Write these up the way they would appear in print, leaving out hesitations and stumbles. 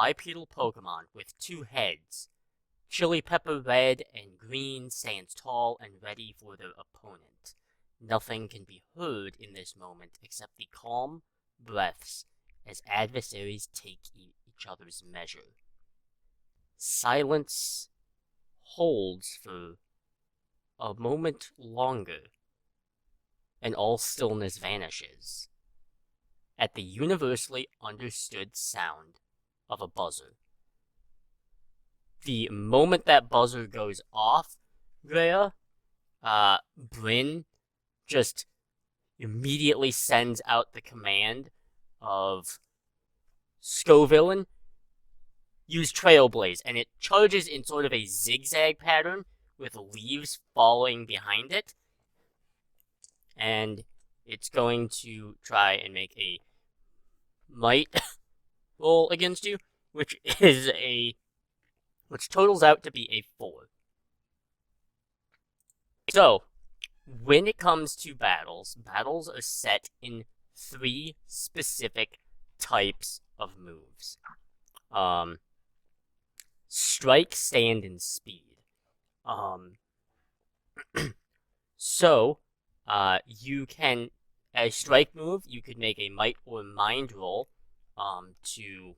bipedal Pokemon with two heads. Chili Pepper Red and Green stands tall and ready for their opponent. Nothing can be heard in this moment except the calm breaths as adversaries take each other's measure. Silence holds for a moment longer, and all stillness vanishes at the universally understood sound of a buzzer. The moment that buzzer goes off, Rhea, Bryn just immediately sends out the command of Scovillain, use Trailblaze, and it charges in sort of a zigzag pattern with leaves falling behind it, and it's going to try and make a might roll against you, which totals out to be a 4. So, when it comes to battles are set in 3 specific types of moves. Strike, Stand, and Speed. So, you can, as strike move, you could make a might or mind roll, to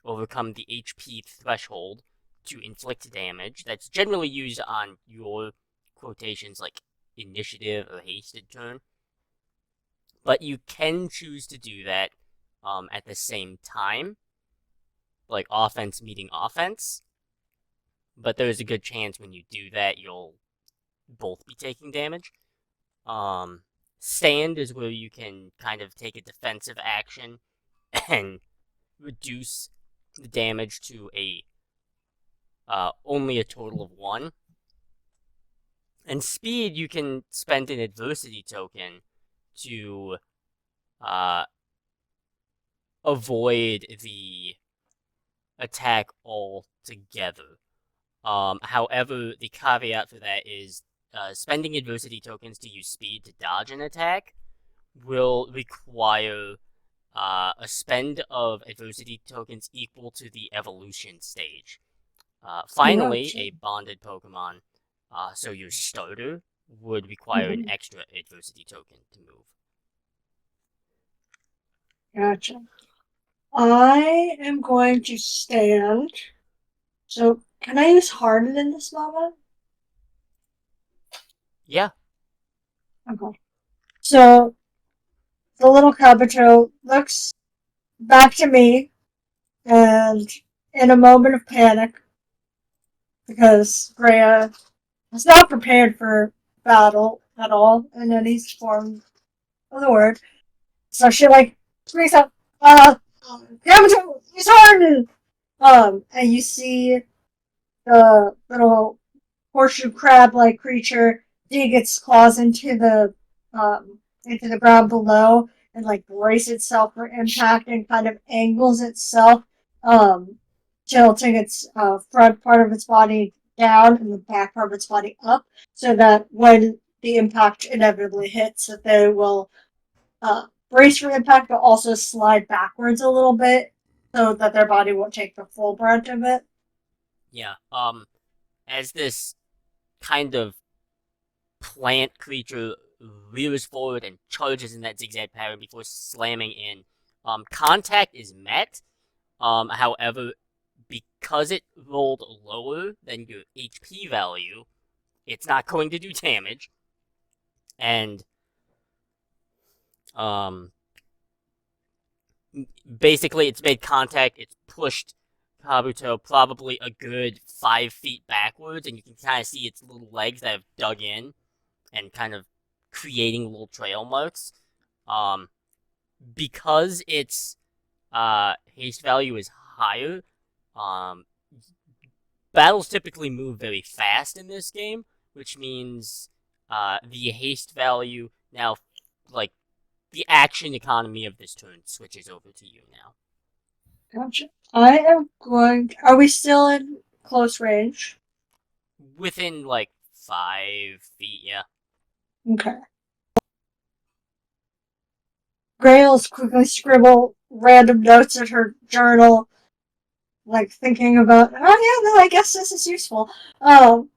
overcome the HP threshold to inflict damage. That's generally used on your quotations like initiative or hasted turn. But you can choose to do that at the same time, like offense meeting offense. But there's a good chance when you do that, you'll both be taking damage. Stand is where you can kind of take a defensive action and reduce the damage to only a total of 1. And speed, you can spend an adversity token to avoid the attack altogether. However, the caveat for that is spending adversity tokens to use speed to dodge an attack will require a spend of adversity tokens equal to the evolution stage. Finally, a bonded Pokemon, so your starter, would require an extra adversity token to move. Gotcha. I am going to stand. So, can I use Harden in this moment? Yeah. Okay. So, the little Kabuto looks back to me, and in a moment of panic, because Greya is not prepared for battle at all in any form of the word, so she screams out, Kabuto, use Harden! And you see the little horseshoe crab-like creature dig its claws into the ground below and brace itself for impact and kind of angles itself, tilting its front part of its body down and the back part of its body up, so that when the impact inevitably hits, that they will brace for impact but also slide backwards a little bit so that their body won't take the full brunt of it. Yeah. As this kind of plant creature rears forward and charges in that zigzag pattern before slamming in, contact is met. However, because it rolled lower than your HP value, it's not going to do damage. And basically it's made contact, it's pushed Kabuto probably a good 5 feet backwards, and you can kind of see its little legs that have dug in and kind of creating little trail marks. Because its haste value is higher, battles typically move very fast in this game, which means the haste value now, the action economy of this turn switches over to you now. Gotcha. I am going. Are we still in close range? Within 5 feet, yeah. Okay. Grails quickly scribble random notes in her journal, like thinking about, oh yeah, no, I guess this is useful. Kabuto,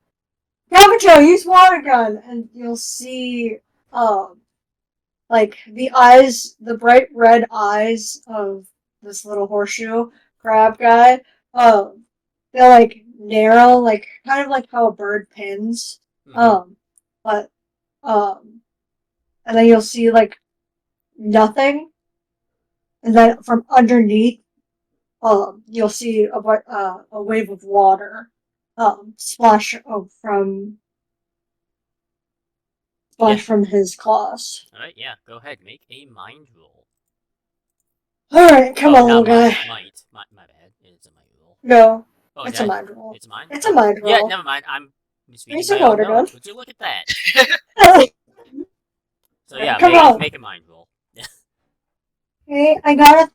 use water gun, and you'll see, like the eyes, the bright red eyes of this little horseshoe crab guy. They're like narrow, like kind of like how a bird pins. Mm-hmm. But and then you'll see like nothing, and then from underneath, you'll see a wave of water, splash Yeah. from his claws. All right. Yeah. Go ahead. Make a mind roll. All right, come Oh, on, not little mind. guy. Might. My bad. It's a mind roll. No, Oh, it's a did I? mind roll. It's mine. It's a Oh, mind yeah. roll. Never mind. I'm misreading Use a my own water gun. notes. Would you look at that? So Alright, yeah, come on. make a mind roll. Okay, I got it.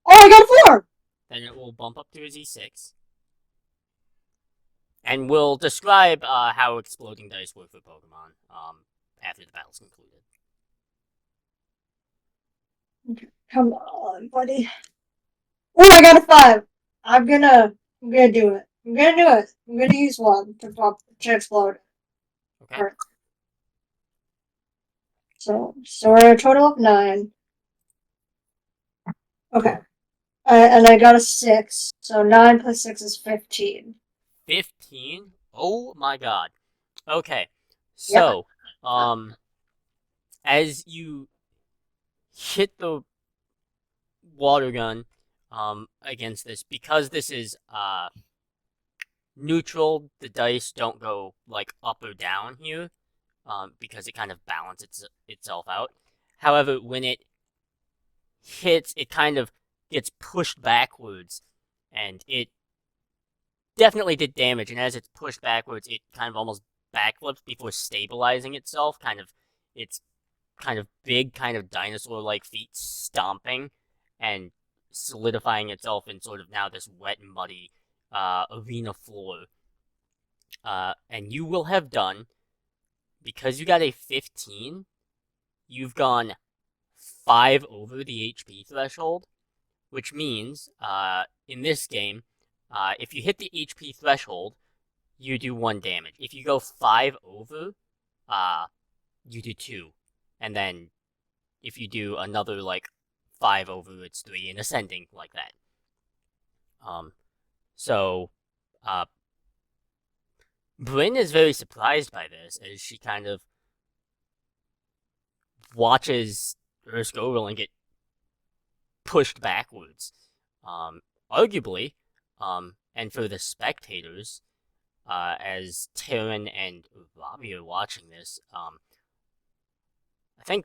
Oh, I got a 4! Then it will bump up to a Z6. And we'll describe how exploding dice work for Pokemon after the battle's concluded. Come on, buddy. Oh, I got a 5. I'm gonna do it. I'm gonna use one to explode. Okay. Alright. So we're at a total of 9. Okay. And I got a 6. So 9 plus 6 is 15. 15? Oh my god. Okay. Yeah. So, as you hit the water gun against this, because this is neutral, the dice don't go like up or down here, because it kind of balances itself out. However, when it hits, it kind of gets pushed backwards, and it definitely did damage. And as it's pushed backwards, it kind of almost backflips before stabilizing itself. It's kind of big, kind of dinosaur-like feet stomping and solidifying itself in sort of now this wet and muddy arena floor. And you will have done, because you got a 15, you've gone 5 over the HP threshold, which means, in this game, if you hit the HP threshold, you do 1 damage. If you go 5 over, you do 2. And then, if you do another, like, 5 over, it's 3, and ascending, like that. So, Bryn is very surprised by this, as she kind of watches Erskogorlin get pushed backwards. Arguably, and for the spectators, as Taryn and Robbie are watching this, I think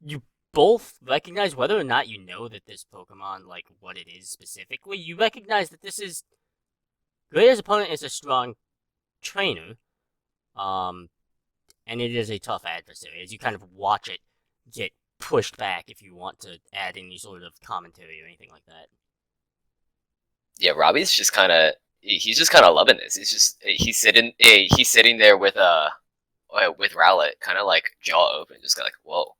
you both recognize, whether or not you know that this Pokemon, like what it is specifically, you recognize that this is Greater's opponent is a strong trainer, and it is a tough adversary, as you kind of watch it get pushed back. If you want to add any sort of commentary or anything like that. Yeah, Robbie's just kind of loving this. He's sitting there with Rowlet, kind of like jaw open, just like whoa.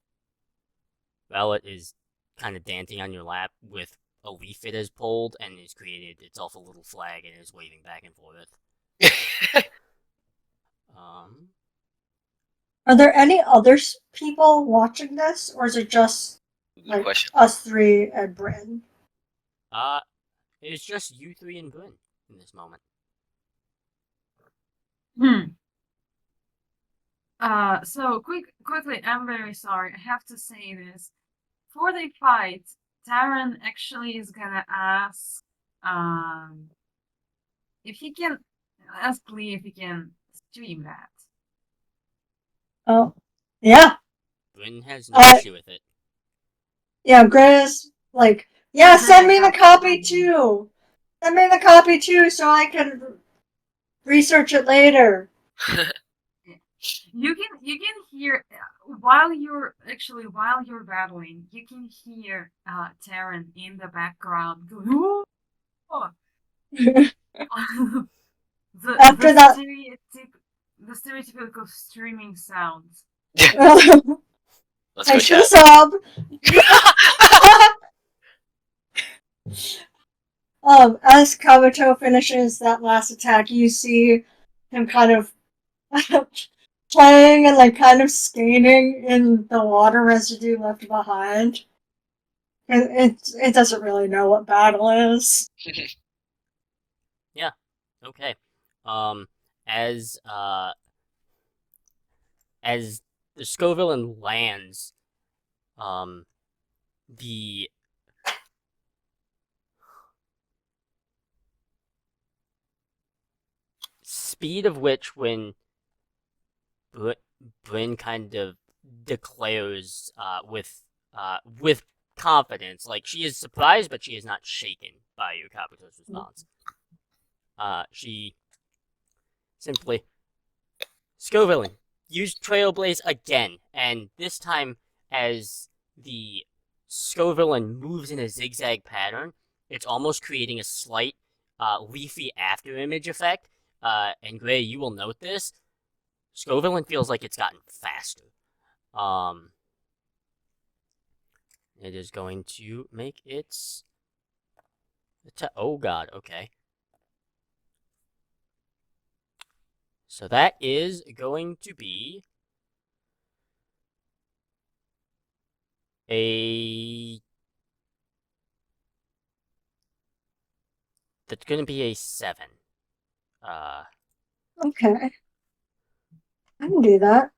Rowlet is kind of dancing on your lap with a leaf it has pulled and has created itself a little flag and is waving back and forth. Are there any other people watching this, or is it just like us 3 and Bryn? It's just you 3 and Bryn in this moment. So quickly, I'm very sorry. I have to say this. For the fight, Taryn actually is gonna ask, if he can ask Lee if he can stream that. Oh, yeah. Bryn has no issue with it. Yeah, Greta's like, yeah, send me the copy too. Send me the copy too, so I can research it later. You can hear while you're battling, you can hear Taryn in the background going, oh. After that, the stereotypical streaming sounds. Let's go chat. As Kabuto finishes that last attack, you see him kind of playing and like kind of skating in the water residue left behind. It doesn't really know what battle is. Okay. Um, as as the Scovillain lands, the speed of which when Bryn kind of declares with confidence, like she is surprised, but she is not shaken by your Kabuto's response. She simply, Scovillain, use Trailblaze again, and this time as the Scovillain moves in a zigzag pattern, it's almost creating a slight leafy afterimage effect. And Gray, you will note this. Scovillain feels like it's gotten faster. It is going to make its. Oh god, okay. So that is going to be a. That's going to be a 7. Okay. I can do that.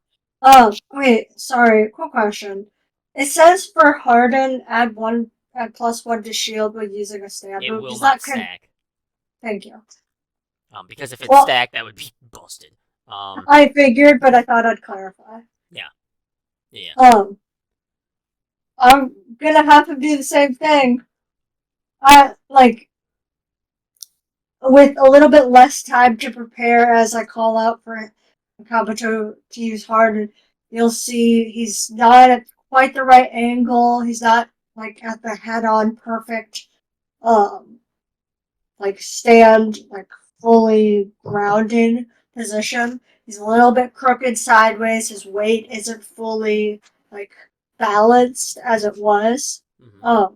Wait, sorry, quick question. It says for Harden, add +1 to shield when using a stab It move. will Does not that stack. Thank you. Because if it's Well- stacked, that would be busted. I figured, but I thought I'd clarify. Yeah. I'm gonna have to do the same thing. With a little bit less time to prepare as I call out for Kabuto to use Harden, you'll see he's not at quite the right angle. He's not like at the head-on perfect, stand, fully grounded position. He's a little bit crooked sideways. His weight isn't fully balanced as it was. Mm-hmm.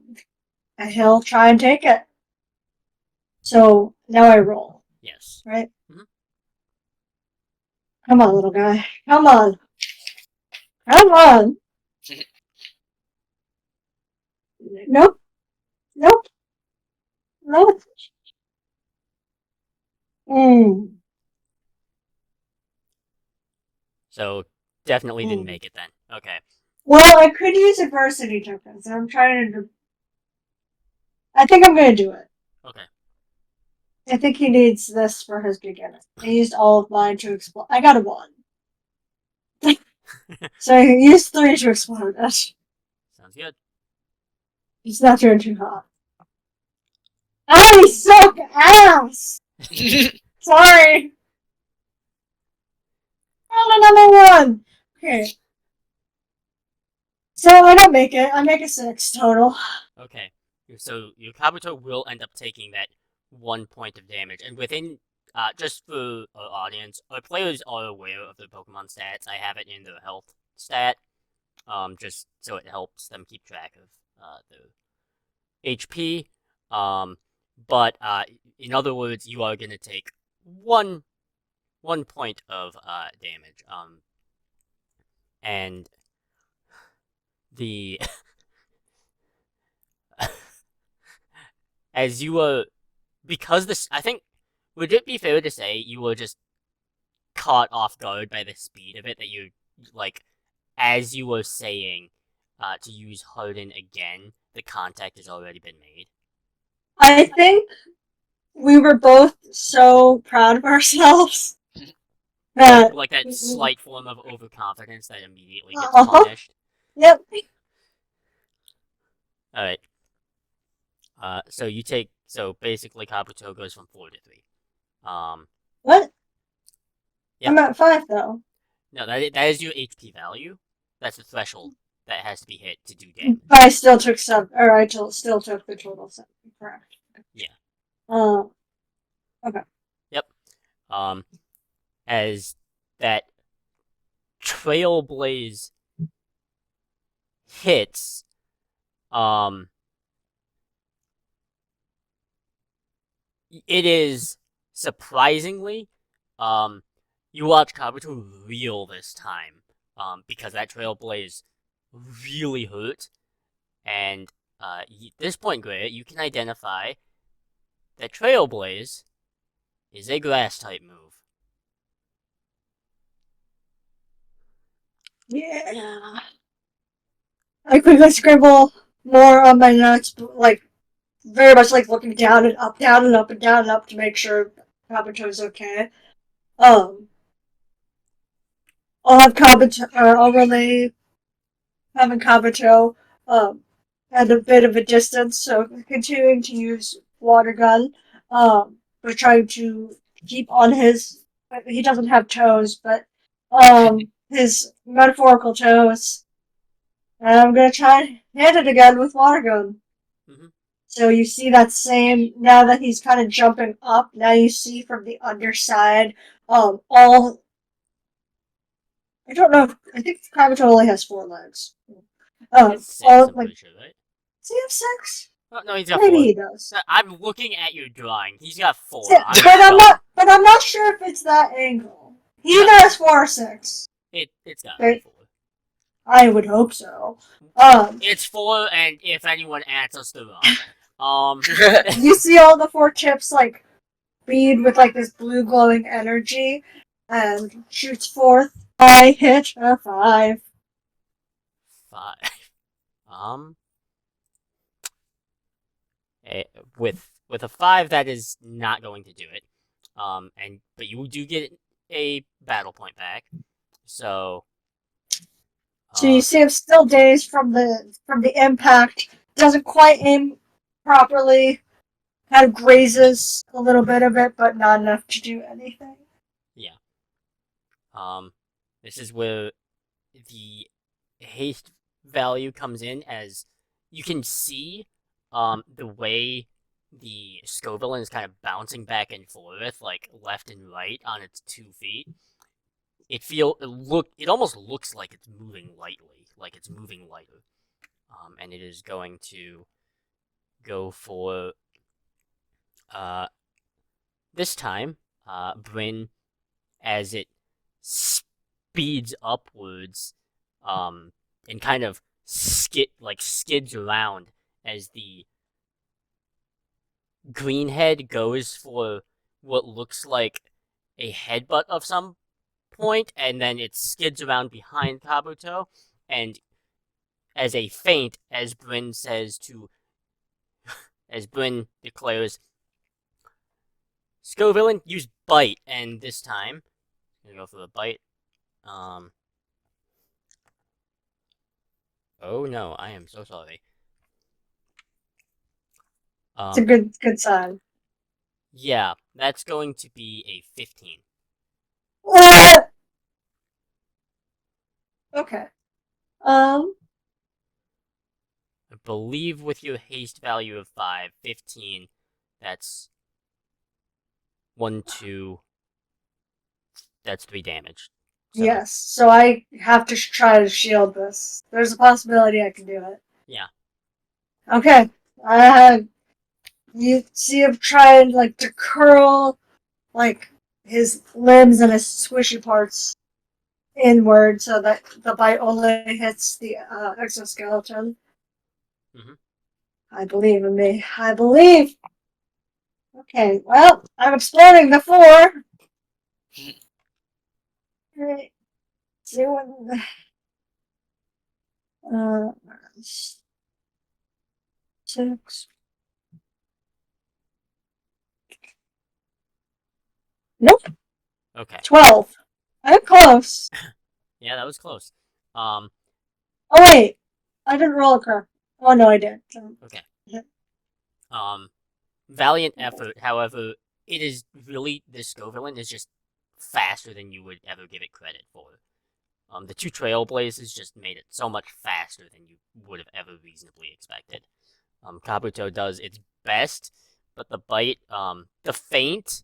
And he'll try and take it. So now I roll, Yes. right? Mhm. Come on, little guy. Come on. Come on. Nope. Nope. Nope. Mm. So definitely didn't make it then. Okay. Well, I could use adversity tokens. I'm trying to. I think I'm going to do it. Okay. I think he needs this for his beginning. I used all of mine to explode. I got a 1. So I used 3 to explode it. Sounds good. He's not doing too hot. I suck ass! Sorry! Roll another 1! Okay. So I don't make it. I make a 6 total. Okay. So your Kabuto will end up taking that 1 point of damage, and within just for our audience, our players are aware of their Pokemon stats. I have it in their health stat, just so it helps them keep track of their HP. But in other words, you are gonna take one point of damage. And the as you were, because this, I think, would it be fair to say you were just caught off guard by the speed of it, that you, like, as you were saying to use Harden again, the contact has already been made? I think we were both so proud of ourselves that. Like that slight form of overconfidence that immediately gets Uh-huh. punished? Yep. Alright. So you take, so basically Kabuto goes from 4 to 3. What? Yeah. I'm at 5 though. No, that is your HP value. That's the threshold that has to be hit to do damage. But I still took 7, or I still took the total 7. Correct. Yeah. Okay. Yep. As that Trailblaze hits, it is surprisingly, you watch Kabuto reel this time, because that Trailblaze really hurt, and at this point, Gray, you can identify that Trailblaze is a grass type move. Yeah. I quickly scribble more on my notes, like very much like looking down and up, down and up, and down and up to make sure Kabuto's okay. I'll have Kabuto, I'll relay having Kabuto, at a bit of a distance, so continuing to use water gun, but trying to keep on his. He doesn't have toes, but his metaphorical toes. And I'm gonna try and hit it again with water gun. Mm-hmm. So you see that same, now that he's kind of jumping up, now you see from the underside, all, I don't know, I think Kabuto only has 4 legs. It's 6, All, I'm like, pretty sure, right? does he have 6? Oh, no, he's got Maybe 4. he does. I'm looking at your drawing. He's got 4. But I'm not sure if it's that angle. He either has 4 or 6. It's got Right. 4. I would hope so. It's 4, and if anyone adds us, they're wrong. You see all the 4 chips like bead with like this blue glowing energy, and shoots forth. I hit a 5. 5. With a 5, that is not going to do it. But you do get a battle point back. So. So you see him still dazed from the impact. Doesn't quite aim properly. Kind of grazes a little bit of it, but not enough to do anything. Yeah. This is where the haste value comes in, as you can see the way the Scovillain is kind of bouncing back and forth, like left and right on its 2 feet. It almost looks like it's moving lightly, like it's moving lighter. And it is going to go for this time, Bryn, as it speeds upwards, and kind of skids around as the green head goes for what looks like a headbutt of some point, and then it skids around behind Kabuto, and as a feint, as Bryn declares, Scovillain, use bite, and this time, I'm gonna go for the bite. Oh no, I am so sorry. It's a good sign. Yeah, that's going to be a 15. Okay. I believe with your haste value of 5, 15, that's 1, 2, that's 3 damage. So, yes, so I have to try to shield this. There's a possibility I can do it. yeah. Okay. You see him trying like to curl like his limbs and his squishy parts inward so that the bite only hits the exoskeleton. Mm-hmm. I believe in me. I believe. Okay, well, I'm exploding the 4. Right. Doing uh 6. Nope. Okay. 12. I'm close. Yeah, that was close. Oh wait, I didn't roll a correct. Oh no, I did. Okay. Valiant effort. However, it is really, this Scovillain is just faster than you would ever give it credit for. The 2 Trailblazes just made it so much faster than you would have ever reasonably expected. Kabuto does its best, but the bite, the feint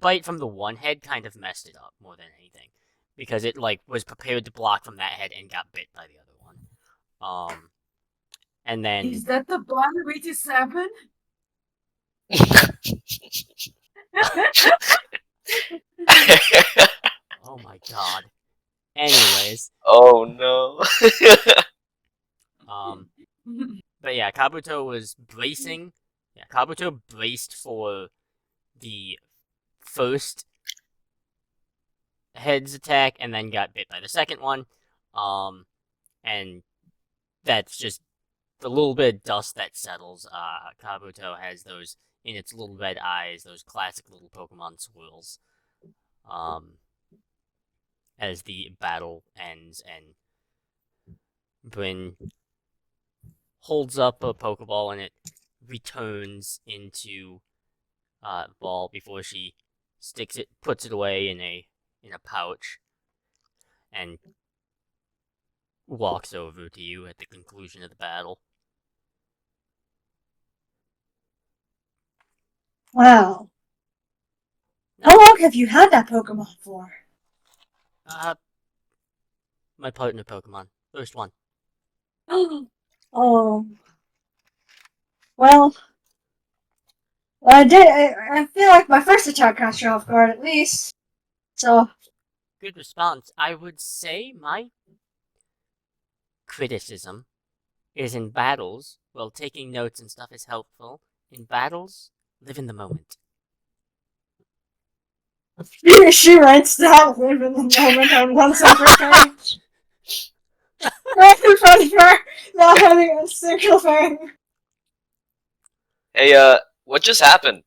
bite from the one head kind of messed it up more than anything, because it was prepared to block from that head and got bit by the other one. And then Is that the Blood of 87? Oh my god. Anyways, Oh no. but yeah, Kabuto was bracing. Yeah, Kabuto braced for the first head's attack and then got bit by the second one. And that's just the little bit of dust that settles. Kabuto has those in its little red eyes, those classic little Pokemon swirls. As the battle ends and Bryn holds up a Pokeball and it returns into ball before she puts it away in a pouch, and walks over to you at the conclusion of the battle. Wow. How long have you had that Pokemon for? My partner Pokemon, first one. Oh. Well, I did. I feel like my first attack caught you off guard, at least. So, Good response. I would say my criticism is in battles. Well, taking notes and stuff is helpful. In battles, live in the moment. she writes down live in the moment on one separate page. Right in front of her, not having a single thing. Hey, what just happened?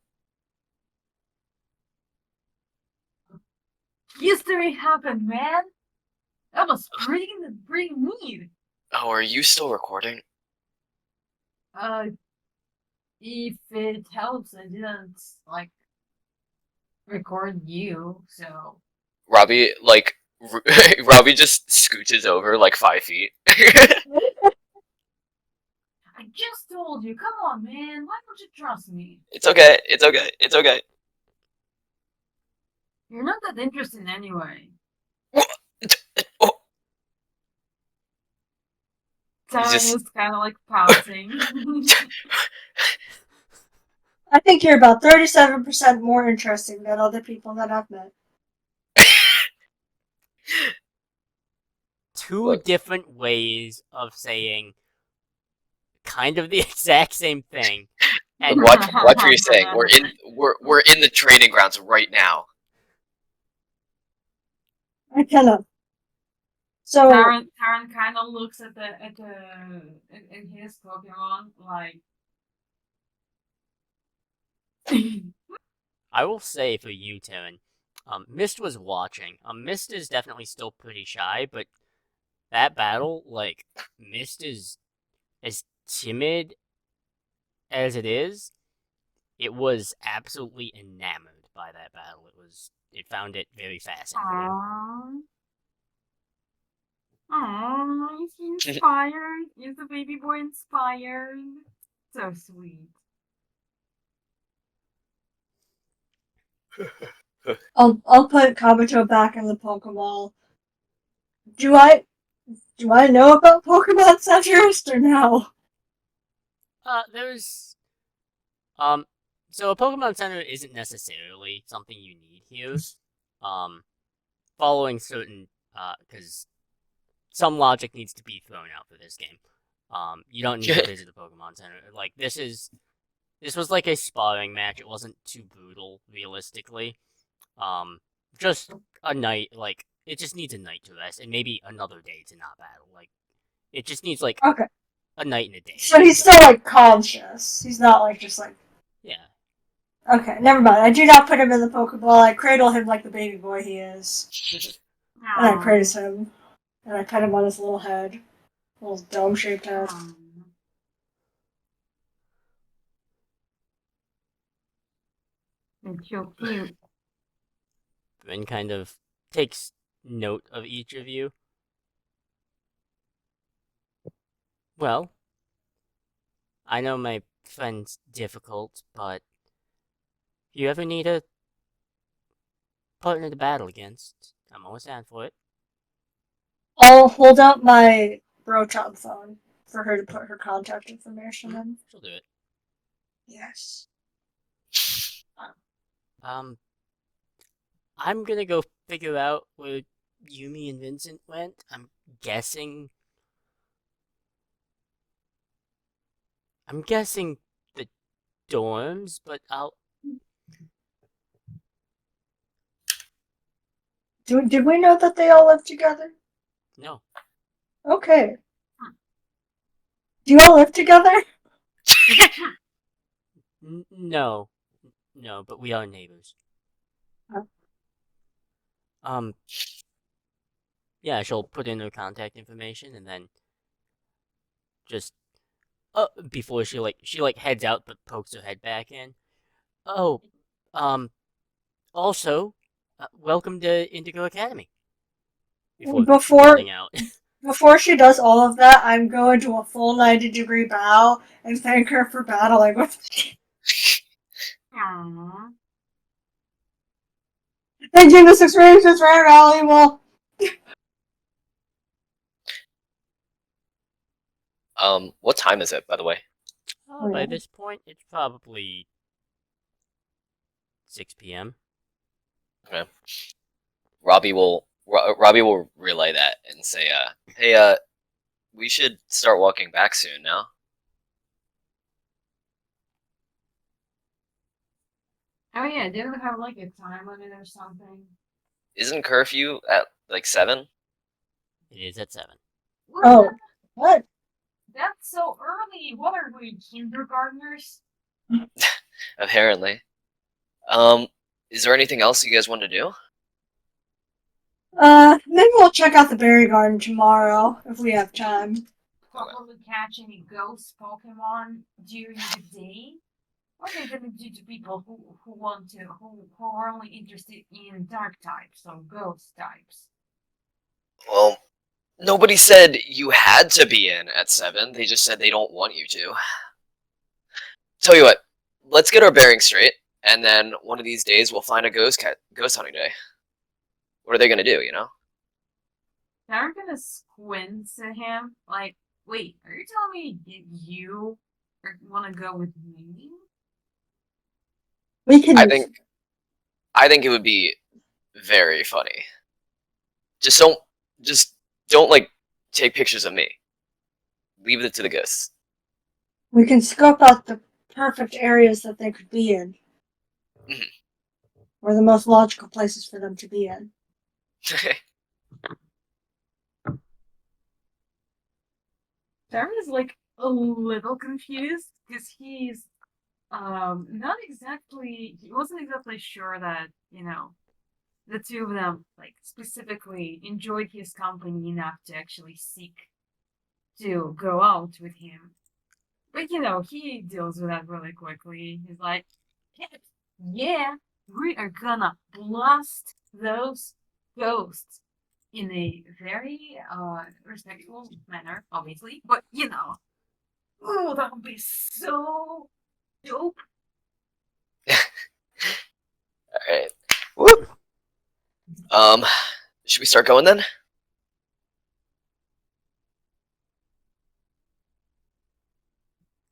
History happened, man. That was pretty neat. Oh, are you still recording? If it helps, I didn't like record you, so. Robbie, like, Robbie just scooches over like 5 feet. I just told you. Come on, man. Why don't you trust me? It's okay. It's okay. It's okay. You're not that interested anyway. Oh. Taryn Just- is kind of like pouting. I think you're about 37% more interesting than other people that I've met. Two Look. different ways of saying kind of the exact same thing. And What are you saying? We're in the training grounds right now. I cannot. So, Taryn kind of looks at his Pokemon like. I will say for you, Taryn, Mist was watching. Mist is definitely still pretty shy, but that battle, like, Mist is as timid as it is. It was absolutely enamored by that battle. It found it very fascinating. Aww, he's inspired. Is the baby boy inspired? So sweet. I'll put Kabuto back in the Pokeball. Do I know about Pokemon Centrist or no? There's so a Pokemon Center isn't necessarily something you need here. Following certain because some logic needs to be thrown out for this game. You don't need to visit the Pokemon Center. Like this was like a sparring match. It wasn't too brutal, realistically. Just a night. Like it just needs a night to rest, and maybe another day to not battle. Like it just needs like Okay. a night and a day. So he's still like conscious. He's not like just like. Yeah. Okay, never mind. I do not put him in the Pokeball. I cradle him like the baby boy he is. And I praise him. And I pet him on his little head. Little dome-shaped head. It's so cute. Bryn kind of takes note of each of you. Well, I know my friend's difficult, but if you ever need a partner to battle against, I'm always down for it. I'll hold out my Broton phone for her to put her contact information in. She'll do it. Yes. I'm gonna go figure out where Yumi and Vincent went. I'm guessing the dorms, but Did we know that they all live together? no. Okay. Do you all live together? No. No, but we are neighbors. Oh. Yeah, she'll put in her contact information and then just before she heads out but pokes her head back in. Oh, um also welcome to Indigo Academy. Before running out. Before she does all of that, I'm going to a full 90-degree bow and thank her for battling with me. Aww. Thank you, this experience is very valuable. What time is it, by the way? By this point it's probably 6 p.m. Okay. Robbie will relay that and say, hey, we should start walking back soon now. Oh yeah, they don't have like a time limit or something. Isn't curfew at like 7? It is at 7. Oh, what? That's so early. What are we, kindergartners? Apparently. Is there anything else you guys want to do? Maybe we'll check out the berry garden tomorrow if we have time. Probably catch any ghost Pokemon during the day. What are they gonna do to people who are only interested in dark types or ghost types? Well, nobody said you had to be in at 7. They just said they don't want you to. Tell you what, let's get our bearings straight, and then one of these days we'll find a ghost hunting day. What are they gonna do, you know? They're gonna squint at him like, wait, are you telling me you want to go with me? We can. I think it would be very funny. Just don't like take pictures of me. Leave it to the ghosts. We can scope out the perfect areas that they could be in. Mhm. Or the most logical places for them to be in. Darren is like a little confused because he's not exactly he wasn't exactly sure that, you know, the two of them like specifically enjoyed his company enough to actually seek to go out with him. But you know, he deals with that really quickly. He's like, yeah, we are gonna blast those ghosts in a very respectful manner, obviously. But you know, oh, that would be so dope. Alright. Whoop. Should we start going then?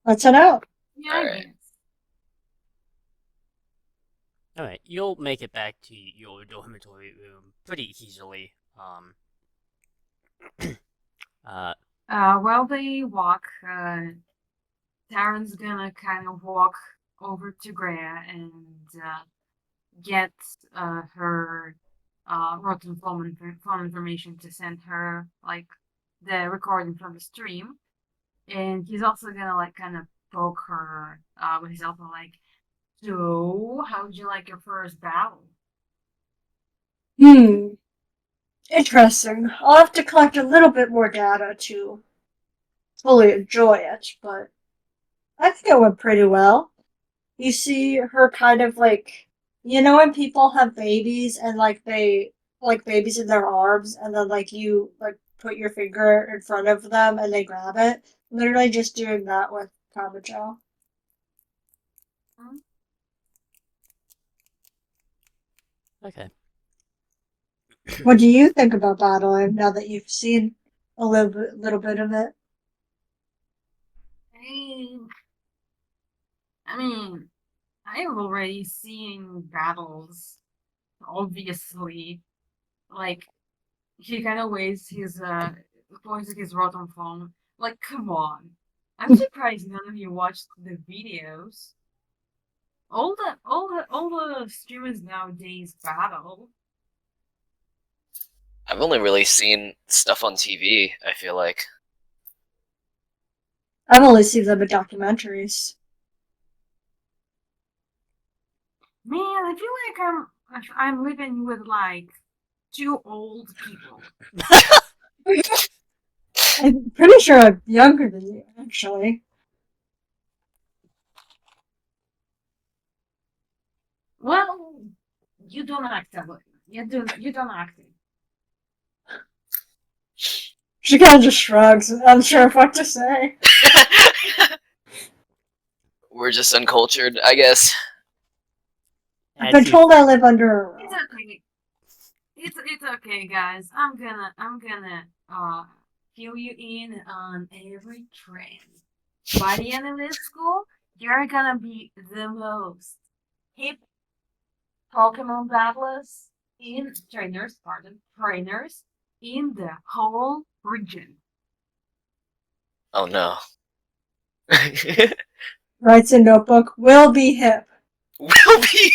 Let's head out. Yeah, I Alright. guess. Alright, you'll make it back to your dormitory room pretty easily. While they walk, Taryn's gonna kind of walk over to Greya and get her rotten phone information to send her like the recording from the stream, and he's also gonna like kind of poke her with his elbow, like, so how'd you like your first battle? Interesting. I'll have to collect a little bit more data to fully enjoy it, but I think it went pretty well. You see her kind of like, you know, when people have babies and like they like babies in their arms, and then like you like put your finger in front of them and they grab it. Literally just doing that with Kabuto. Okay. What do you think about battling now that you've seen a little bit of it? I mean, I have already seen battles. Obviously, like he kind of waves his points at his rotom phone. Like, come on! I'm surprised none of you watched the videos. All the streamers nowadays battle. I've only really seen stuff on TV, I feel like. I've only seen them in documentaries. Man, I feel like I'm living with like two old people. I'm pretty sure I'm younger than you, actually. Well, you don't act that way. You don't act it. She kind of just shrugs, unsure of what to say. We're just uncultured, I guess. I've been As you, told I live under a It's rock. okay. It's okay, guys. I'm gonna fill you in on every trend. By the end of this school, you're gonna be the most hip Pokemon battlers trainers in the whole region. Oh no. Writes a notebook, will be hip. Will be.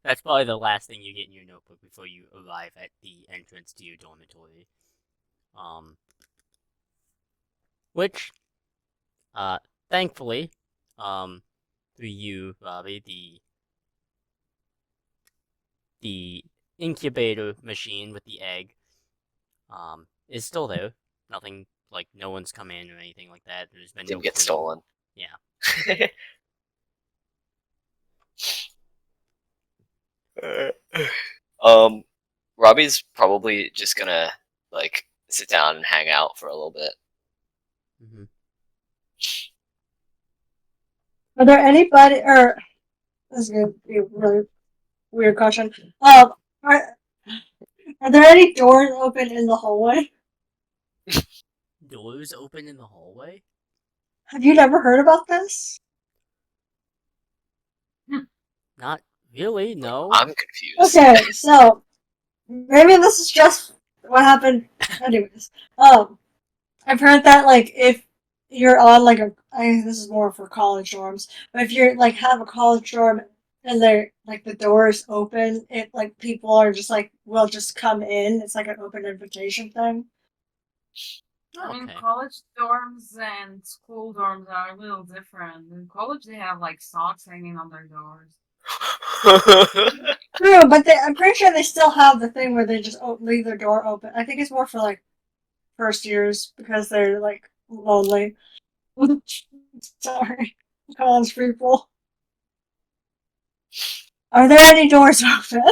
that's probably the last thing you get in your notebook before you arrive at the entrance to your dormitory. Which, thankfully, through you, Robbie, the incubator machine with the egg, is still there. Nothing, like, no one's come in or anything like that. There's been no Didn't get clue. stolen. Yeah. Robbie's probably just gonna like sit down and hang out for a little bit. Mm-hmm. Are there anybody, or this is gonna be a really weird question. Are there any doors open in the hallway? Doors open in the hallway? Have you never heard about this? Not really, no. I'm confused. Okay, so maybe this is just what happened. Anyways, I've heard that like if you're on like this is more for college dorms, but if you're like have a college dorm and they're like the doors open, it like people are just like will just come in. It's like an open invitation thing. I mean, Okay. college dorms and school dorms are a little different. In college, they have like socks hanging on their doors. True, but I'm pretty sure they still have the thing where they just leave their door open. I think it's more for like first years because they're like lonely. Sorry, college people. Are there any doors open?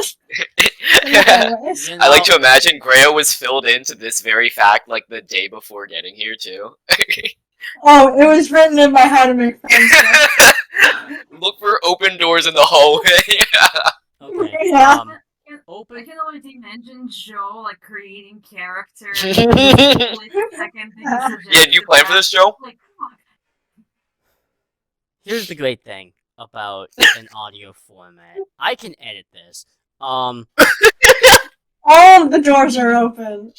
Anyways. You I like know, to imagine Grail was filled into this very fact like the day before getting here too. Oh, it was written in my How to Make Friends book. Look for open doors in the hallway. okay. Yeah. I Open. can already imagine Joe like creating characters. Like, second thing Yeah, Yeah, do you plan for this, Joe? Like, fuck. Here's the great thing about an audio format. I can edit this. all of the doors are open.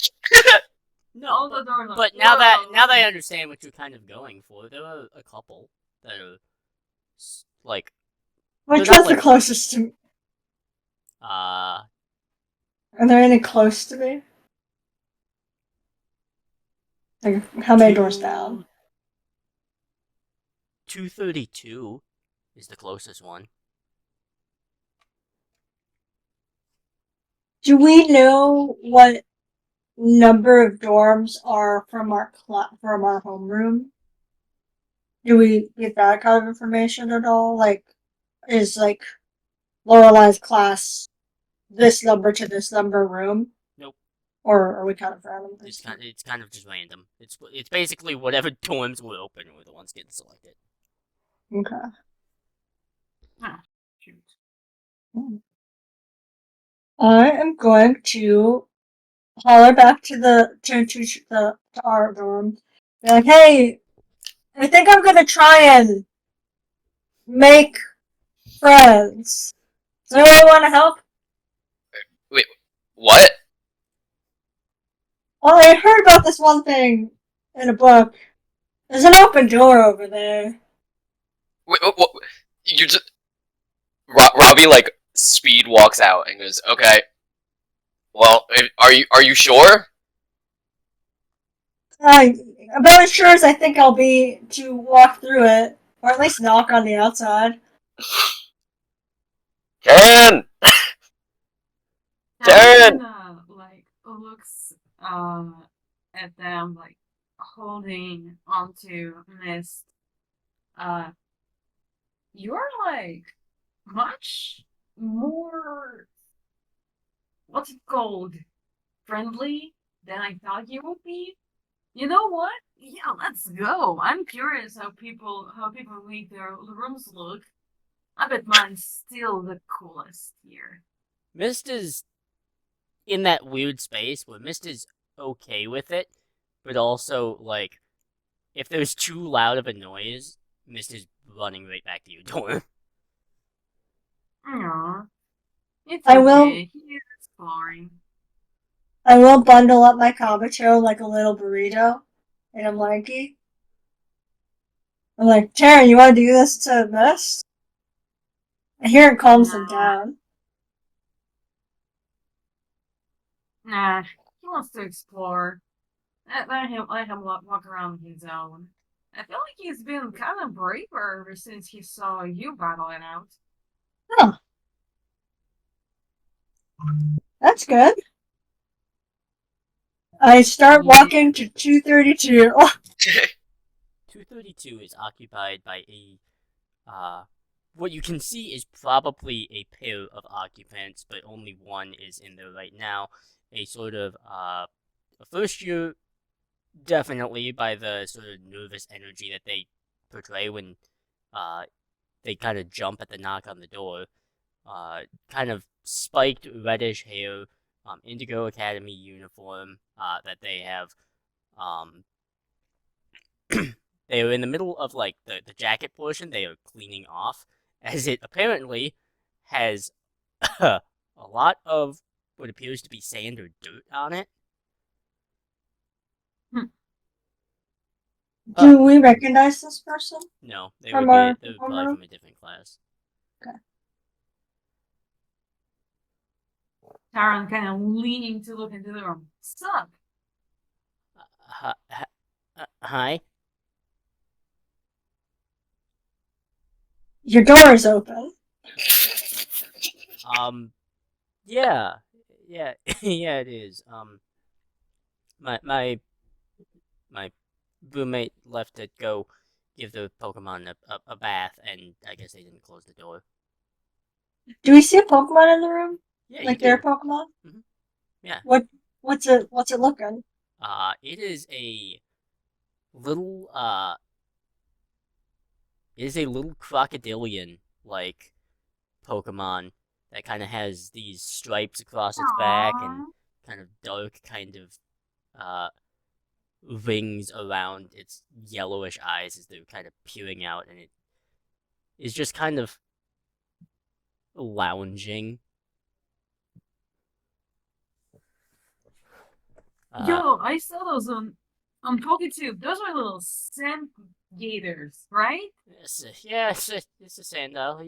No, All the doors are but now that closed. I understand what you're kind of going for, there are a couple that are like Which They're not one's the like- closest to me? Are there any close to me? Like, how many doors down? 232 is the closest one. Do we know what number of dorms are from our homeroom? Do we get that kind of information at all? Like, is like Lorelei's class this number to this number room? Nope. Or are we kind of random? It's kind of just random. It's basically whatever dorms were open were the ones getting selected. Okay. Shoot. I am going to holler back to our dorm. Be like, hey, I think I'm gonna try and make friends. Does anyone want to help? Wait, what? Well, I heard about this one thing in a book. There's an open door over there. Wait, what? You just Robbie like speed walks out and goes, "Okay, well, are you sure?" About as sure as I think I'll be to walk through it, or at least knock on the outside. Karen! Darren! Like looks at them like holding onto Mist. You're like much more what's it called? Friendly than I thought you would be. You know what? Yeah, let's go. I'm curious how people make their rooms look. I bet mine's still the coolest here. Mist is in that weird space where Mist is okay with it, but also, like, if there's too loud of a noise, Mist is running right back to your door. Aww. It's I okay. will- He's exploring. I will bundle up my kabuto like a little burrito in a blankie. I'm like, Taryn, you want to do this to Mist? I hear it calms them No. down. Nah, he wants to explore. Let him walk around his own. I feel like he's been kind of braver ever since he saw you battle it out. Huh. That's good. I start walking to 232. 232 is occupied by a, what you can see is probably a pair of occupants, but only one is in there right now. A sort of, a first year, definitely, by the sort of nervous energy that they portray when, they kind of jump at the knock on the door. Kind of spiked reddish hair, Indigo Academy uniform, that they have, they are in the middle of, like, the jacket portion they are cleaning off, as it apparently has a lot of what appears to be sand or dirt on it. Do we recognize this person? No, they From would our- be, they would from probably our- from a different class. Taran kind of leaning to look into the room. Sup? Hi? Your door is open. Yeah, yeah, yeah, it is. My roommate left to go give the Pokemon a bath, and I guess they didn't close the door. Do we see a Pokemon in the room? Yeah, Like you their do. Pokemon? Yeah. What's it looking? It is a little, it is a little crocodilian, like, Pokemon that kind of has these stripes across its back and kind of dark kind of, rings around its yellowish eyes as they're kind of peering out, and it is just kind of lounging. Yo, I saw those on PokeTube. Those are little sand gators, right? Yeah, it's a Sandal.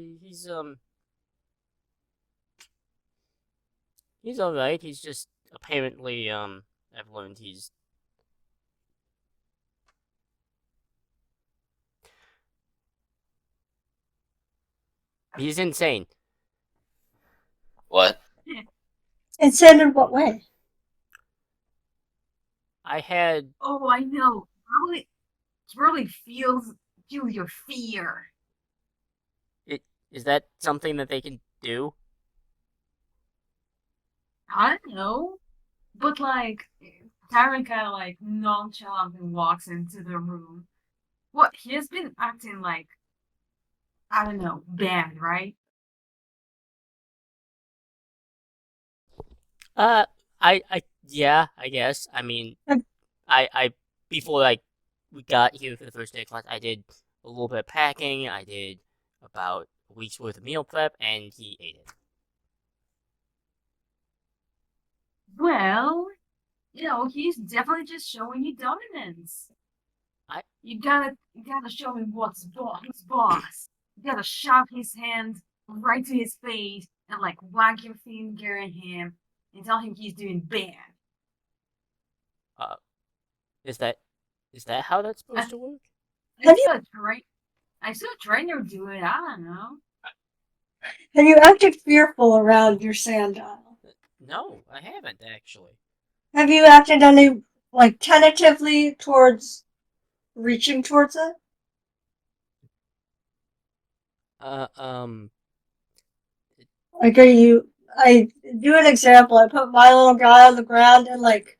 He's alright. He's just apparently, I've learned he's insane. What? Insane in what way? I had, Oh, I know. Probably feel your fear. is that something that they can do? I don't know. But like Tyron kinda like nonchalantly walks into the room. What, he has been acting like I don't know, bad, right? Yeah, I guess. I mean, Um, before we got here for the first day of class, I did a little bit of packing. I did about a week's worth of meal prep, and he ate it. Well, he's definitely just showing you dominance. You gotta show him who's boss. You gotta shove his hand right to his face and like wag your finger at him and tell him he's doing bad. Is that how that's supposed to work? I saw a trainer do it. I don't know. Have you acted fearful around your sandal? No, I haven't actually. Have you acted any, like, tentatively towards reaching towards it? Like, I do an example. I put my little guy on the ground and, like,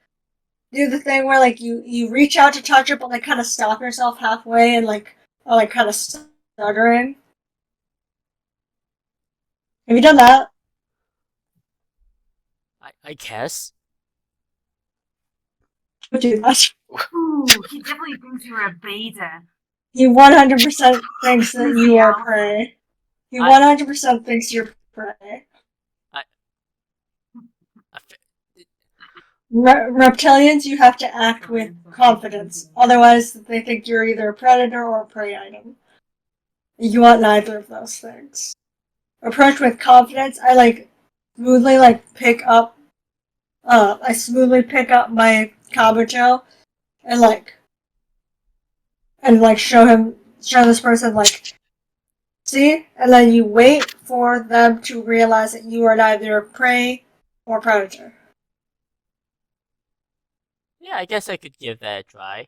do the thing where, like, you reach out to touch it, but, like, kind of stop yourself halfway and, like, kind of stuttering. Have you done that? I guess. Would do that. Ooh, he definitely thinks you're a beta. He 100% thinks that you are prey. He 100% thinks you're prey. Reptilians, you have to act with confidence. Otherwise, they think you're either a predator or a prey item. You want neither of those things. Approach with confidence. I smoothly pick up my kabuto and show this person, like, see? And then you wait for them to realize that you are neither prey or predator. Yeah, I guess I could give that a try.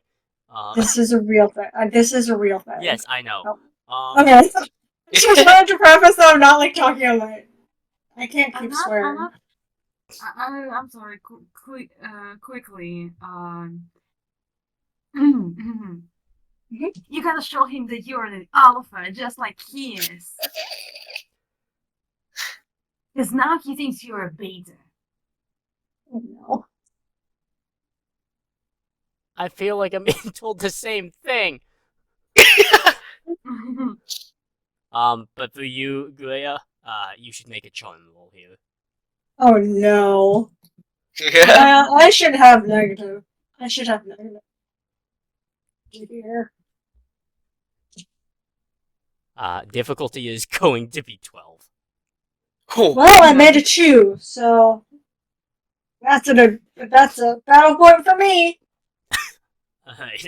This is a real thing. This is a real thing. Yes, I know. Okay. Just wanted to preface that I'm not, like, talking about it. I can't keep swearing. I'm sorry. Quickly. You gotta show him that you're an alpha, just like he is. Because now he thinks you're a beta. Oh, no. I feel like I'm being told the same thing. But for you, Guya, you should make a charm roll here. Oh, no. I should have negative. Here. Difficulty is going to be 12. Cool. Well, I made a 2, so that's a battle point for me. Alright,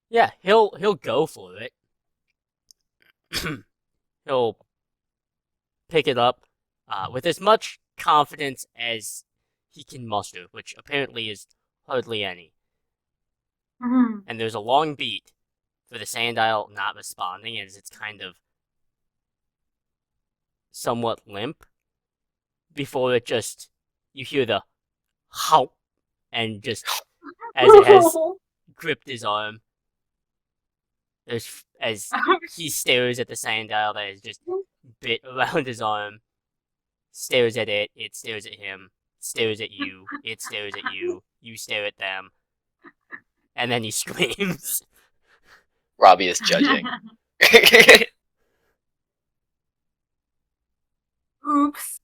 yeah, he'll go for it. He'll pick it up, with as much confidence as he can muster, which apparently is hardly any. And there's a long beat for the Sandile not responding, as it's kind of somewhat limp, before it just, you hear the how, and just as it has gripped his arm, as he stares at the Sandile that is just bit around his arm, stares at it, it stares at him, stares at you, it stares at you, you stare at them, and then he screams. Robbie is judging. Oops.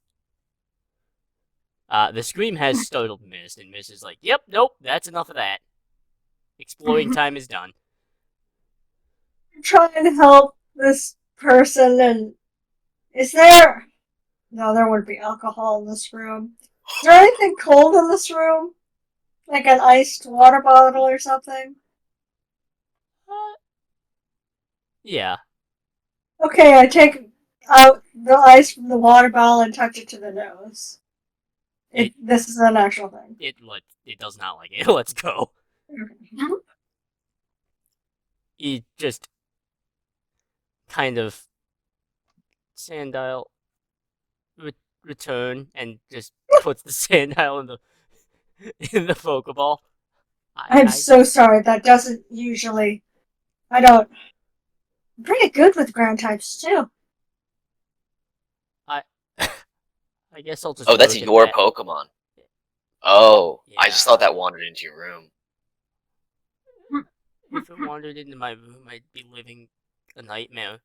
The scream has startled Mist, and Mist is like, yep, nope, that's enough of that. Exploring time is done. I'm trying to help this person, and is there... No, there wouldn't be alcohol in this room. Is there anything cold in this room? Like an iced water bottle or something? Yeah. Okay, I take out the ice from the water bottle and touch it to the nose. This is an actual thing. It does not like it. Let's go. Okay. He just kind of Sandile return and just puts the Sandile in the Pokeball. I'm so sorry. That doesn't usually. I'm pretty good with ground types too. I guess I'll just. Oh, that's work your that. Pokemon. Oh, Yeah. I just thought that wandered into your room. If it wandered into my room, I'd be living a nightmare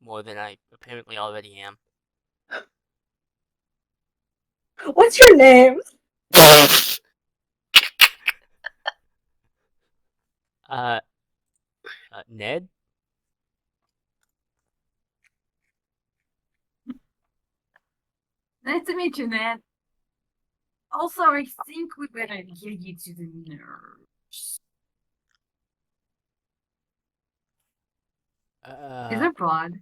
more than I apparently already am. What's your name? Ned? Nice to meet you, Ned. Also, I think we better get you to the nurse. Is there blood?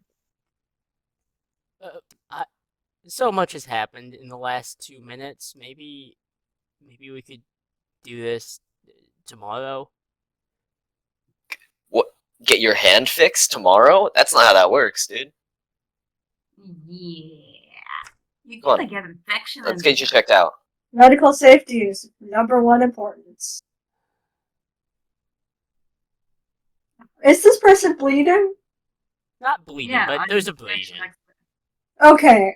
So much has happened in the last 2 minutes. Maybe we could do this tomorrow. What? Get your hand fixed tomorrow? That's not how that works, dude. Yeah. You're Come on. gonna get infection. Let's get you checked out. Medical safety is #1 importance. Is this person bleeding? Not bleeding, Yeah, but I'm there's an abrasion. infection expert. Okay.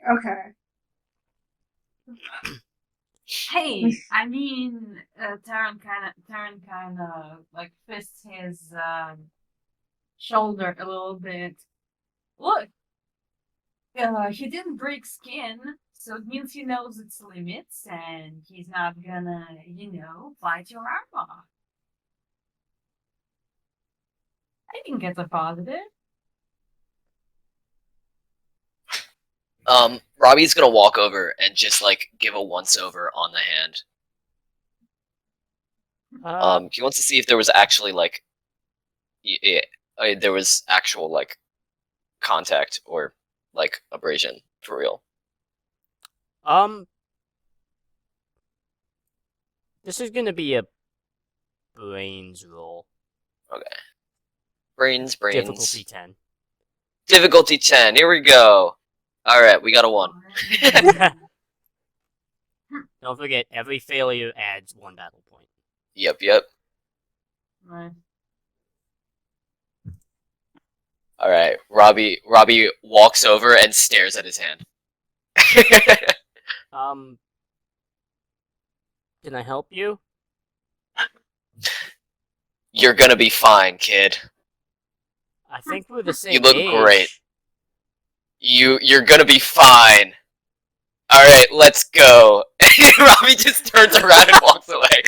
Hey, I mean, Taran kind of like fists his shoulder a little bit. Look, he didn't break skin, so it means he knows its limits, and he's not gonna, bite your arm off. I think it's a positive. Robbie's gonna walk over and just like give a once over on the hand. He wants to see if there was actually like, there was actual like contact or like abrasion for real. This is gonna be a brains roll. Okay. Brains. Difficulty 10. Difficulty 10. Here we go. All right, we got a 1. Don't forget, every failure adds 1 battle point. Yep. Right. All right, Robbie walks over and stares at his hand. Can I help you? You're gonna be fine, kid. I think we're the same You look age. great. You're gonna be fine. All right, let's go. Robbie just turns around and walks away.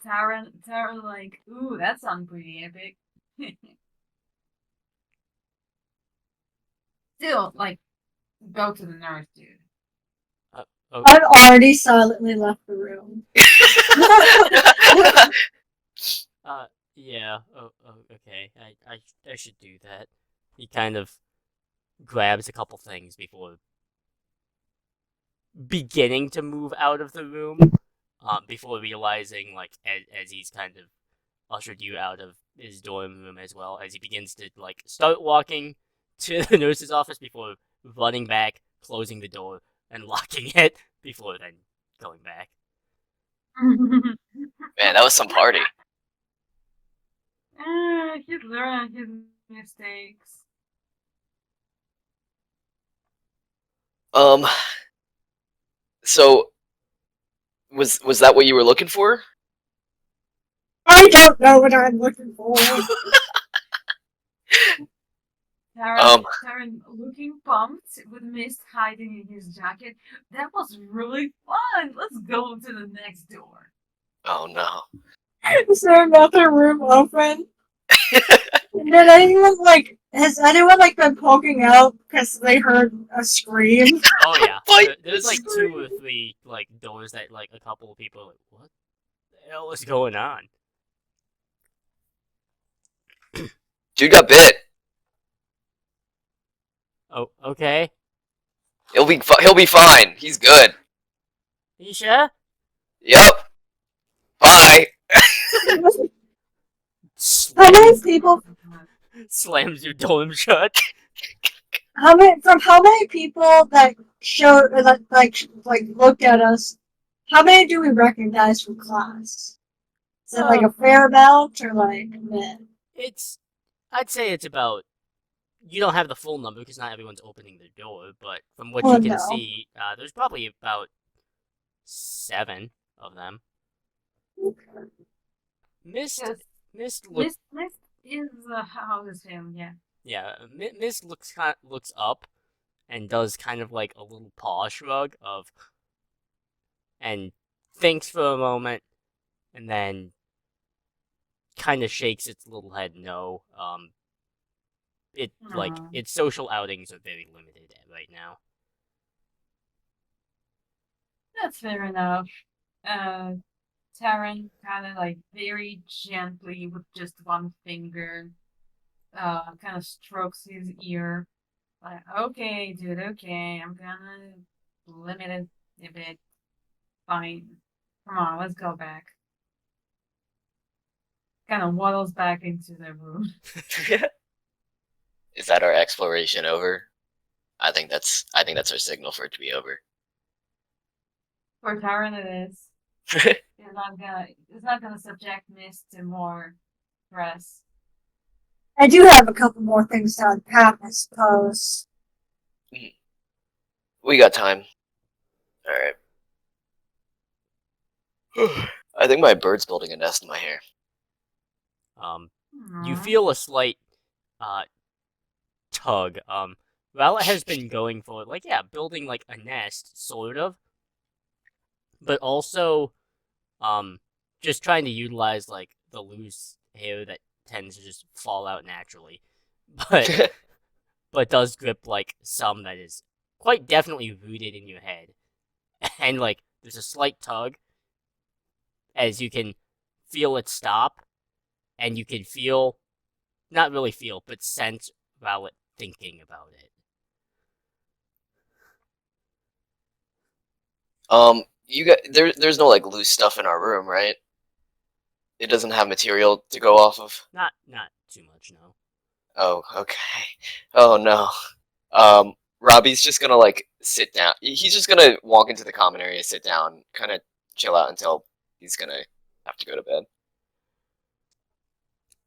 Taran, like, ooh, that sounds pretty epic. Still, like, go to the nurse, dude. Okay. I've already silently left the room. Yeah. Okay. I should do that. He kind of grabs a couple things before beginning to move out of the room. Before realizing, like, as he's kind of ushered you out of his dorm room as well, as he begins to like start walking to the nurse's office before running back, closing the door, and locking it before then going back. Man, that was some party. He's learning his mistakes. So was that what you were looking for? I don't know what I'm looking for. Taran looking pumped with mist hiding in his jacket. That was really fun. Let's go to the next door. Oh no. Is there another room open? Has anyone been poking out because they heard a scream? Oh yeah, Fight there's like scream. 2 or 3 like doors that like a couple of people are like, what the hell is going on? Dude got bit. Oh, okay. He'll be fine. He's good. You sure? Yep. Bye. How many people? Slams your dorm shut. How many people that showed that looked at us? How many do we recognize from class? Is it like a fair amount or like meh? I'd say it's about. You don't have the full number because not everyone's opening their door, but from what Oh, you can no. see, there's probably about 7 of them. Mist Yes. Mist looked is how is him? Yeah. Yeah, Mist looks up and does kind of like a little paw shrug of and thinks for a moment and then kind of shakes its little head no. Aw. Its social outings are very limited right now. That's fair enough. Uh, Taryn kind of like very gently with just one finger, kind of strokes his ear. Like, okay, dude, okay, I'm gonna limit it a bit. Fine. Come on, let's go back. Kind of waddles back into the room. Is that our exploration over? I think that's our signal for it to be over. For Taryn, it is. It's not gonna subject Mist to more stress. I do have a couple more things to unpack, I suppose. We got time. All right. I think my bird's building a nest in my hair. You Aw. feel a slight tug. Rowlet has been going for like building like a nest, sort of, but also just trying to utilize like the loose hair that tends to just fall out naturally, but but does grip like some that is quite definitely rooted in your head, and like there's a slight tug as you can feel it stop, and you can feel not really feel but sense Rowlet thinking about it. You got there's no like loose stuff in our room, right? It doesn't have material to go off of. Not too much, no. Oh, okay. Oh no. Robbie's just gonna like sit down. He's just gonna walk into the common area, sit down, kind of chill out until he's gonna have to go to bed.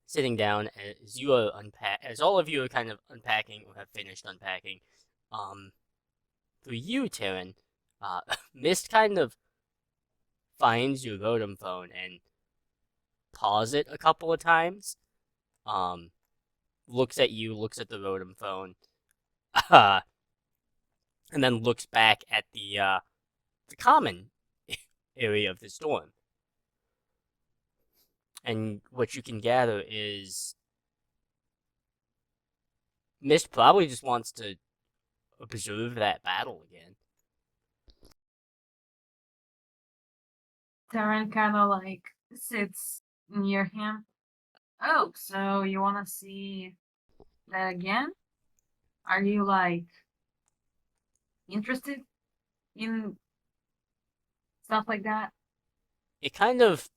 Sitting down as you are as all of you are kind of unpacking or have finished unpacking, for you, Taryn, Mist kind of finds your Rotom phone and pause it a couple of times. Looks at you, looks at the Rotom phone, and then looks back at the common area of the storm. And what you can gather is Mist probably just wants to observe that battle again. Taryn kind of like sits near him. Oh, so you want to see that again? Are you like interested in stuff like that? It kind of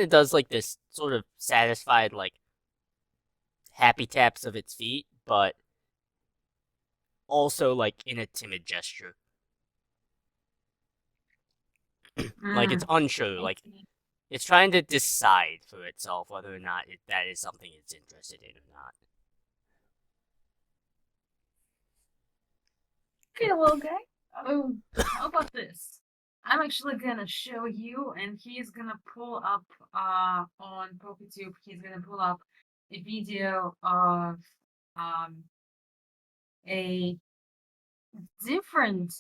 does like this sort of satisfied like happy taps of its feet, but also like in a timid gesture. Like it's unsure, I like see. it's trying to decide for itself whether or not that is something it's interested in or not. Okay, little guy. How about this? I'm actually gonna show you, and he's gonna pull up on PokeTube. He's gonna pull up a video of um a different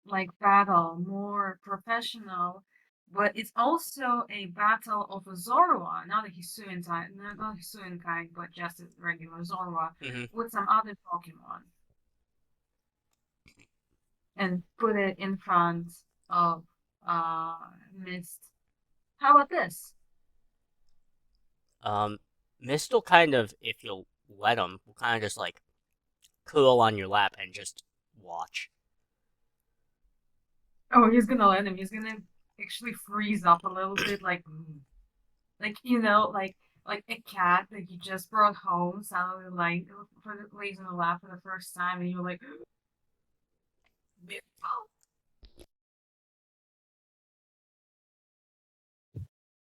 like battle, more professional, but it's also a battle of a Zorua, not a Hisuian type, not a Hisuian kind, but just a regular Zorua Mm-hmm. with some other Pokemon, and put it in front of Mist. How about this? Mist will kind of, if you'll let him, will kind of just like curl on your lap and just watch. Oh, he's gonna let him. He's gonna actually freeze up a little bit, like like a cat that you just brought home, suddenly like lays on the lap for the first time, and you're like, beautiful.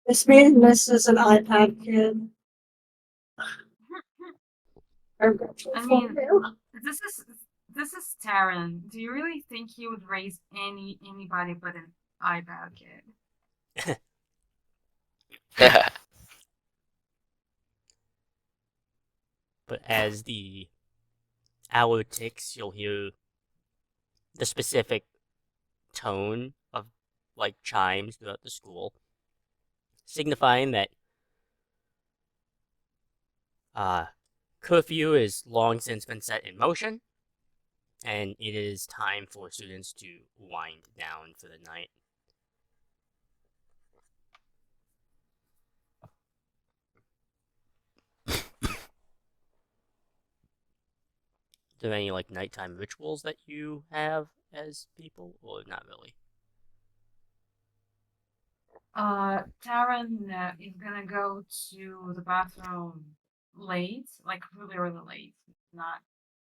This means this is an iPad kid. I'm grateful I for mean, you. this is Taryn. Do you really think he would raise anybody but an iPad kid? But as the hour ticks, you'll hear the specific tone of like chimes throughout the school, signifying that curfew is long since been set in motion, and it is time for students to wind down for the night. Are there any like nighttime rituals that you have as people, or not really? Taryn is gonna go to the bathroom late, like really, really late. Not,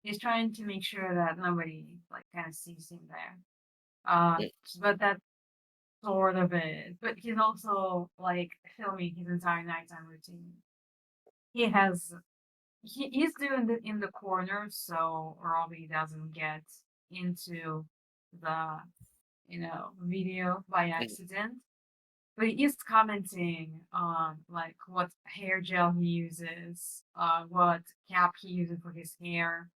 he's trying to make sure that nobody like kind of sees him there. But that's sort of it. But he's also like filming his entire nighttime routine. He's doing it in the corner, so Robbie doesn't get into the video by accident. But he is commenting on like what hair gel he uses, what cap he uses for his hair,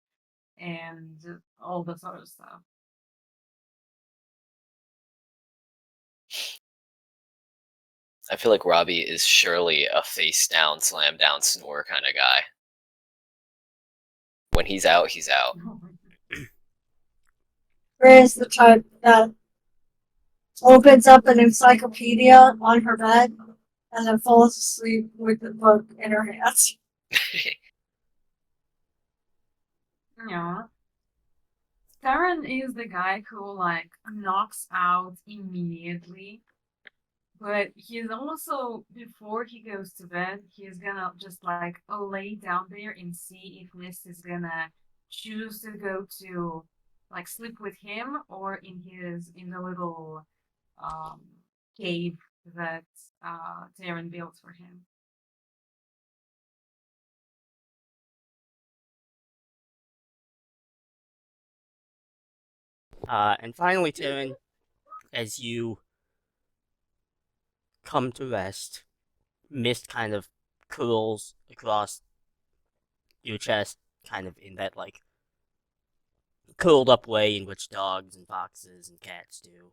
and all that sort of stuff. I feel like Robbie is surely a face down, slam down, snore kind of guy. When he's out, he's out. Ray is the type that opens up an encyclopedia on her bed and then falls asleep with the book in her hands. Yeah. Darren is the guy who like knocks out immediately, but he's also before he goes to bed, he's gonna just like lay down there and see if Mist is gonna choose to go to like sleep with him or in the little um cave that Darren built for him. And finally, Taryn, as you come to rest, mist kind of curls across your chest, kind of in that like curled up way in which dogs and foxes and cats do,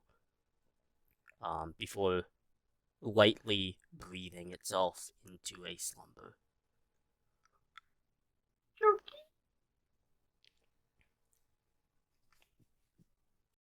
before lightly breathing itself into a slumber.